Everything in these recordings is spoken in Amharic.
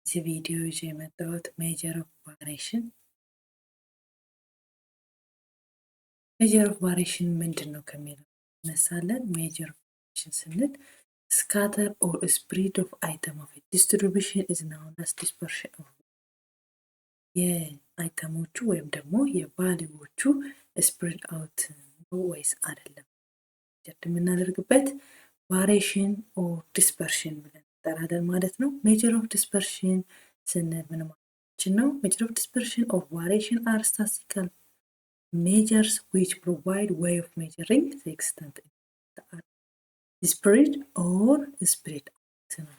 እዚህ ቪዲዮ ይዤ የመጣሁት ሜጀር ኦፍ ቫሪዬሽን ምንድን ነው ከሚለው እነሳለን። ሜጀር ኦፍ ቫሪዬሽን ስንል ስካተር ኦር ስፕሪድ ኦፍ አይተም ኦፍ ዲስትሪቢዩሽን ኢዝ ናውን አስ ዲስፐርሽን ኦፍ የአይተሞቹ ወይም ደግሞ የቫሊዎቹ ስፕሪድ አውት ነው ወይስ አይደለም የምናደርግበት ቫሪዬሽን ኦር ዲስፐርሽን ብለን እንጠራለን ማለት ነው። ሜጀር ኦፍ ዲስፐርሽን ስንል ምን ማለታችን ነው? ሜጀር ኦፍ ዲስፐርሽን ኦር ቫሪዬሽን አር ስታቲስቲካል measures which provide way of measuring the extent of spread or spread out ነው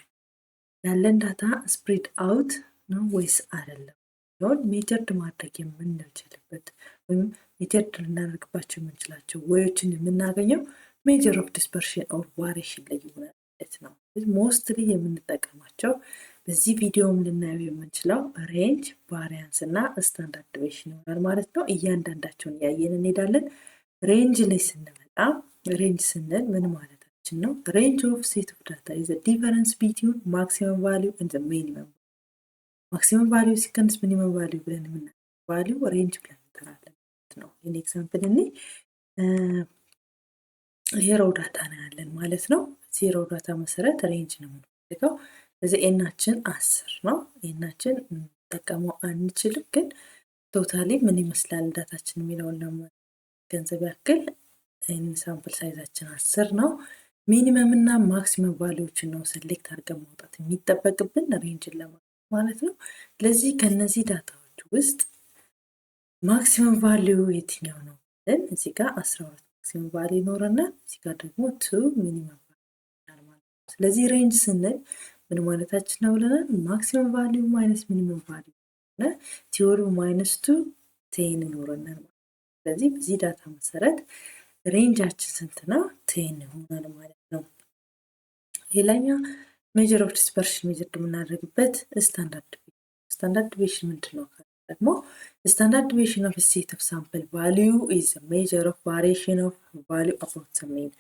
ያለን ዳታ ስፕሬድ አውት ነው ወይስ አይደለም ይሁን ሜጀርድ ማድረግ የምንችልበት ወይም ሜጀርድ ልናደርግባቸው የምንችላቸው ወዮችን የምናገኘው ሜጀር ኦፍ ዲስፐርሽን ኦር ቫሪዬሽን ላይ ይሆናል ማለት ነው። ሞስትሊ የምንጠቀማቸው በዚህ ቪዲዮም ልናየው የምንችለው ሬንጅ፣ ቫሪያንስ እና ስታንዳርድ ዲቪዬሽን ይሆናል ማለት ነው። እያንዳንዳቸውን እያየን እንሄዳለን። ሬንጅ ላይ ስንመጣ ሬንጅ ስንል ምን ማለታችን ነው? ሬንጅ ኦፍ ሴት ኦፍ ዳታ ኢዝ ዘ ዲፈረንስ ቢትዊን ማክሲመም ቫልዩ ኤንድ ዘ ሚኒመም። ማክሲመም ቫልዩ ሲቀንስ ሚኒመም ቫልዩ ብለን የምናየው ቫልዩ ሬንጅ ብለን እንጠራለን ማለት ነው። ኢን ኤግዛምፕል እኔ ዜሮ ዳታ ነው ያለን ማለት ነው። ዜሮ ዳታ መሰረት ሬንጅ ነው የምንፈልገው። ስለዚህ ኤናችን 10 ነው። ኤናችን እንጠቀመው አንችልም፣ ግን ቶታሊ ምን ይመስላል ዳታችን የሚለውን ለመገንዘብ ያክል ኤን ሳምፕል ሳይዛችን 10 ነው። ሚኒመም እና ማክሲመም ቫልዩዎችን ነው ሴሌክት አድርገን ማውጣት የሚጠበቅብን ሬንጅን ለማግኘት ማለት ነው። ስለዚህ ከነዚህ ዳታዎች ውስጥ ማክሲመም ቫልዩ የትኛው ነው? እዚህ ጋር 12 ማክሲመም ቫልዩ ይኖረናል፣ እዚህ ጋር ደግሞ 2 ሚኒመም ቫልዩ ማለት ነው። ስለዚህ ሬንጅ ስንል ምን ማለታችን ነው ብለናል? ማክሲመም ቫልዩ ማይነስ ሚኒመም ቫልዩ እና ቲዮሪው -2 10 ይኖረናል። ስለዚህ በዚህ ዳታ መሰረት ሬንጃችን ስንት ነው? 10 ይሆናል ማለት ነው። ሌላኛው ሜጀር ኦፍ ዲስፐርሽን ሜጀር የምናደርግበት ስታንዳርድ ዲቪዬሽን ምንድን ነው? ደግሞ ስታንዳርድ ዲቪዬሽን ኦፍ ሴት ኦፍ ሳምፕል ቫልዩ ኢዝ ሜጀር ኦፍ ቫሪዬሽን ኦፍ ቫልዩ አባውት ዘ ሚን።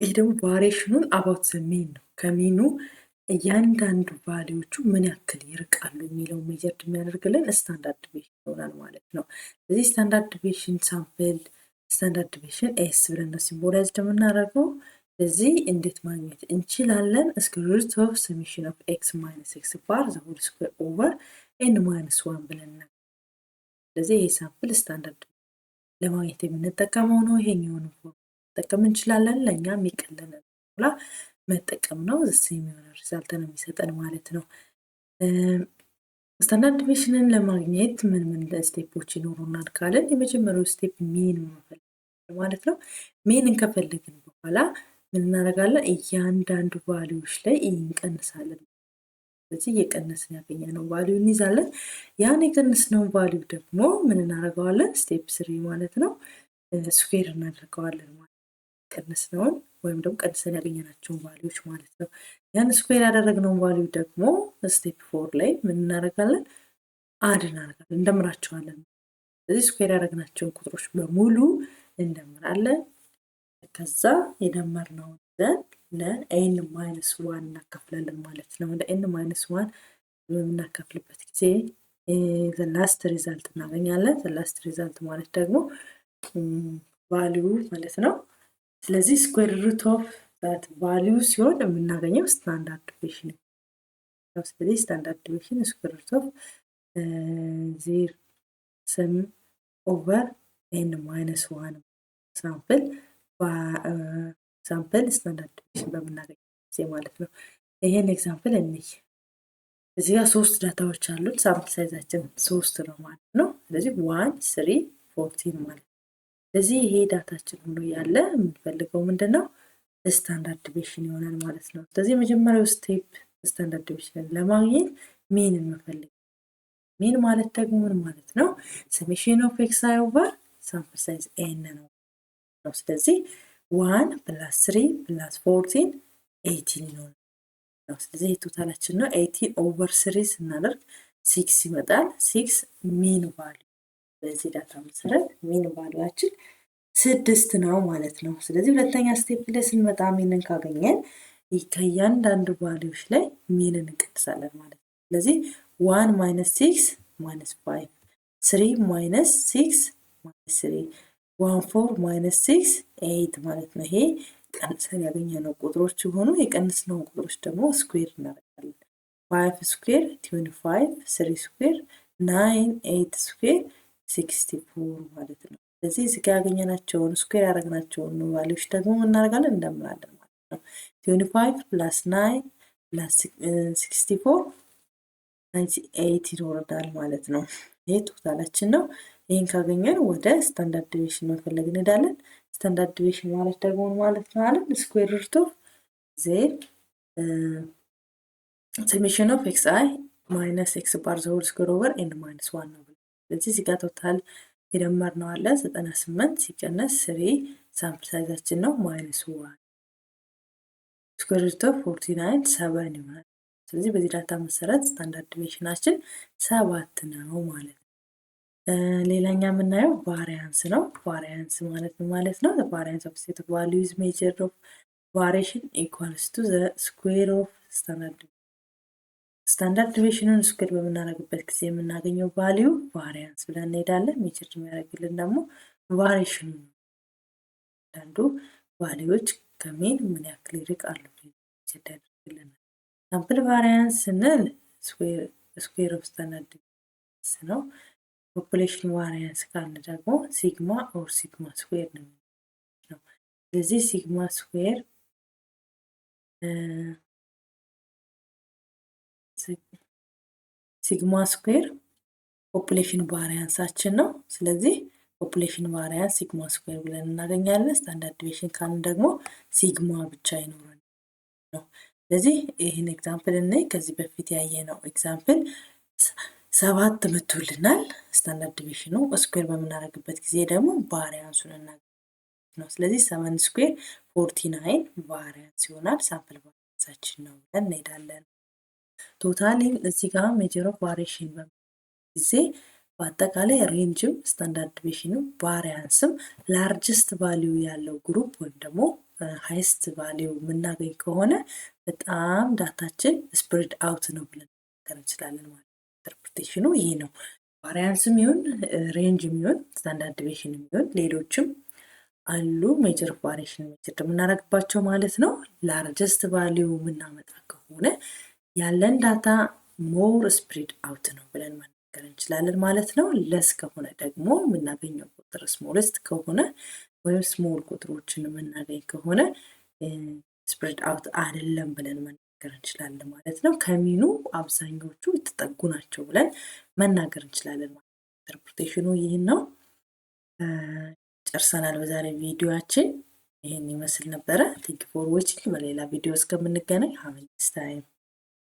ይህ ደግሞ ቫሪዬሽኑን አባውት ዘ ሚን ነው። ከሚኑ እያንዳንዱ ቫልዩዎቹ ምን ያክል ይርቃሉ የሚለው ሜጀር የሚያደርግልን ስታንዳርድ ዲቪዬሽን ይሆናል ማለት ነው። ስለዚህ ስታንዳርድ ዲቪዬሽን ሳምፕል ስታንዳርድ ዲቪዬሽን ኤስ ብለን ነው ሲምቦላይዝ የምናደርገው። ስለዚህ እንዴት ማግኘት እንችላለን? ስኩዌር ሩት ኦፍ ሰሜሽን ኦፍ ኤክስ ማይነስ ኤክስ ባር ዘ ሆል ስኩዌር ኦቨር ኤን ማይነስ 1 ብለን ነው። ስለዚህ ይሄ ሳምፕል ስታንዳርድ ለማግኘት የምንጠቀመው ነው። ይሄኛውን መጠቀም እንችላለን። ለኛ የሚቀለለን ብላ መጠቀም ነው። እዚህ የሚሆነው ሪዛልት ነው የሚሰጠን ማለት ነው። ስታንዳርድ ዲቪዬሽንን ለማግኘት ምን ስቴፖች ይኖሩናል ካለን የመጀመሪያው ስቴፕ ሚን መፈለግ ማለት ነው። ሚንን ከፈለግን በኋላ ምን እናደርጋለን? እያንዳንዱ ቫልዩዎች ላይ እንቀንሳለን። ስለዚህ እየቀነስን ያገኘነው ቫልዩ እንይዛለን። ያን የቀነስነውን ቫልዩ ደግሞ ምን እናደርገዋለን? ስቴፕ 3 ማለት ነው ስኩዌር እናደርገዋለን ማለት ቀነስነውን ወይም ደግሞ ቀንሰን ያገኘናቸውን ቫልዩዎች ማለት ነው። ያን ስኩዌር ያደረግነውን ቫልዩ ደግሞ ስቴፕ 4 ላይ ምን እናደርጋለን? አድ እናደርጋለን፣ እንደምራቸዋለን። ስለዚህ ስኩዌር ያደረግናቸውን ቁጥሮች በሙሉ እንደምራለን። ከዛ የደመርነውን ዘን ለኤን ማይነስ 1 እናካፍላለን ማለት ነው። ለኤን ማይነስ 1 በምናካፍልበት ጊዜ ላስት ሪዛልት እናገኛለን። ላስት ሪዛልት ማለት ደግሞ ቫልዩ ማለት ነው። ስለዚህ ስኩዌር ሩት ኦፍ ዛት ቫልዩ ሲሆን የምናገኘው ስታንዳርድ ዲቪዬሽን ነው። ስለዚህ ስታንዳርድ ዲቪዬሽን ስኩዌር ሩት ኦፍ 0.7 ኦቨር ኤን ማይነስ 1 ሳምፕል ስታንዳርድ ዲቪዬሽን በምናገኝ ጊዜ ማለት ነው። ይሄን ኤግዛምፕል እንይ። እዚህ ጋር 3 ዳታዎች አሉት። ሳምፕል ሳይዛችን 3 ነው ማለት ነው። ስለዚህ 1 3 14 ማለት ነው። ስለዚህ ይሄ ዳታችን ሆኖ ያለ የምንፈልገው ምንድነው? ስታንዳርድ ዲቪዬሽን ይሆናል ማለት ነው። ስለዚህ የመጀመሪያው ስቴፕ ስታንዳርድ ዲቪዬሽን ለማግኘት ሚንን መፈለግ። ሚን ማለት ደግሞ ምን ማለት ነው? ሰሜሽን ኦፍ ኤክስ አይ ኦቨር ሳምፕል ሳይዝ ኤን ነው። ስለዚህ 1 + 3 + 14 18 ነው። ስለዚህ ቶታላችን ነው 18 ኦቨር 3 ስናደርግ 6 ይመጣል። 6 ሚን ቫልዩ በዚህ ዳታ መሰረት ሚን ቫልዩአችን 6 ነው ማለት ነው። ስለዚህ ሁለተኛ ስቴፕ ላይ ስንመጣ ሚንን ካገኘን ከእያንዳንዱ ቫልዩዎች ላይ ሚንን እንቀንሳለን ማለት ነው። ስለዚህ 1 ማይነስ 6 ማይነስ 5 3 ማይነስ 6 ማይነስ 3 1 4 ማይነስ 6 8 ማለት ነው። ይሄ ቀንሰን ያገኘነው ቁጥሮች ሲሆኑ የቀንስነው ቁጥሮች ደግሞ ስኩዌር እናደርጋለን። 5 ስኩዌር 25 3 ስኩዌር 9 8 ስኩዌር 64 ማለት ነው። ስለዚህ እዚህ ጋር ያገኘናቸውን ስኩዌር ያደረግናቸውን ቫልዩዎች ደግሞ እናደርጋለን እንደምናለን ማለት ነው። 25 ፕላስ 9 ፕላስ 64 98 ይኖረናል ማለት ነው። ይሄ ቶታላችን ነው። ይህን ካገኘን ወደ ስታንዳርድ ዲቪሽን መፈለግ እንሄዳለን። ስታንዳርድ ዲቪሽን ማለት ደግሞ ማለት ነው ማለት ስኩዌር ሩት ኦፍ ዜድ ሰሜሽን ኦፍ ኤክስ አይ ማይነስ ኤክስ ባር ዘ ሆል ስኩዌር ኦቨር ኤን ማይነስ 1 ነው። ስለዚህ እዚህ ጋር ቶታል የደመርነው አለ 98 ሲቀነስ 3 ሳምፕል ሳይዛችን ነው ማይነስ 1 ስኩዌር ሩት ኦፍ 49 7 ይሆናል። ስለዚህ በዚህ ዳታ መሰረት ስታንዳርድ ዲቪሽናችን 7 ነው ማለት ነው። ሌላኛ የምናየው ቫሪያንስ ነው። ቫሪያንስ ማለት ነው ቫሪያንስ ኦፍ ሴት ኦፍ ቫልዩዝ ሜጀር ኦፍ ቫሪዬሽን ኢኳልስ ቱ ዘ ስኩዌር ኦፍ ስታንዳርድ ዲቪሽኑን ስኩዌር በምናደርግበት ጊዜ የምናገኘው ቫልዩ ቫሪያንስ ብለን እንሄዳለን። ሜጀር የሚያደርግልን ደግሞ ቫሪዬሽኑ ነው። አንዳንዱ ቫልዩዎች ከሜን ምን ያክል ይርቃሉ ያደርግልናል። ሳምፕል ቫሪያንስ ስንል ስኩዌር ኦፍ ስታንዳርድ ዲቪሽን ነው። ፖፑሌሽን ቫሪያንስ ካለ ደግሞ ሲግማ ኦር ሲግማ ስኩዌር ነው። ስለዚህ ሲግማ ስኩዌር ፖፑሌሽን ቫሪያንሳችን ነው። ስለዚህ ፖፑሌሽን ቫሪያንስ ሲግማ ስኩዌር ብለን እናገኛለን። ስታንዳርድ ዲቪሽን ካልን ደግሞ ሲግማ ብቻ ይኖራል ነው። ስለዚህ ይህን ኤግዛምፕል እና ከዚህ በፊት ያየነው ኤግዛምፕል 7 መጥቶልናል። ስታንዳርድ ዲቪሽኑ ስኩዌር በምናደርግበት ጊዜ ደግሞ ቫሪያንሱን እናገኛለን ነው። ስለዚህ 7 ስኩዌር 49 ቫሪያንስ ይሆናል። ሳምፕል ቫሪያንሳችን ነው ብለን እንሄዳለን። ቶታሊ እዚህ ጋር ሜጀር ኦፍ ቫሪዬሽን ጊዜ በአጠቃላይ ሬንጅም ስታንዳርድ ዲቪሽኑ ቫሪያንስም ላርጅስት ቫልዩ ያለው ግሩፕ ወይም ደግሞ ሃይስት ቫልዩ የምናገኝ ከሆነ በጣም ዳታችን ስፕሬድ አውት ነው ብለን መናገር እንችላለን ማለት ነው። ኢንተርፕሬቴሽኑ ይሄ ነው። ቫሪያንስም ይሁን ሬንጅም ይሁን ስታንዳርድ ዲቪሽንም ይሁን ሌሎችም አሉ ሜጀር ኦፍ ቫሪዬሽን ሜጀር የምናደርግባቸው ማለት ነው። ላርጀስት ቫልዩ የምናመጣ ከሆነ ያለን ዳታ ሞር ስፕሬድ አውት ነው ብለን መናገር እንችላለን ማለት ነው። ለስ ከሆነ ደግሞ የምናገኘው ቁጥር ስሞልስት ከሆነ ወይም ስሞል ቁጥሮችን የምናገኝ ከሆነ ስፕሬድ አውት አይደለም ብለን መናገር እንችላለን ማለት ነው። ከሚኑ አብዛኞቹ የተጠጉ ናቸው ብለን መናገር እንችላለን ማለት ነው። ኢንተርፕሬቴሽኑ ይህን ነው። ጨርሰናል። በዛሬ ቪዲዮአችን ይህን ይመስል ነበረ። ቴንክ ፎር ዋቺንግ። በሌላ ቪዲዮ እስከምንገናኝ ሃቭ ናይስ ታይም